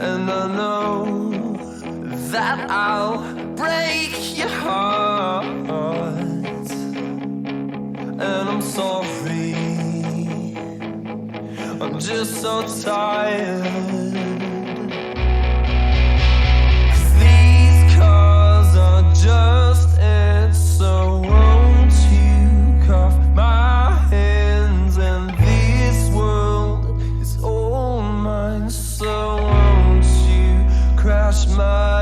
And I know that I'll break your heart. And I'm sorry, I'm just so tired. 'Cause these cars are just it, so won't you cuff my hands? And this world is all mine, so won't you crash my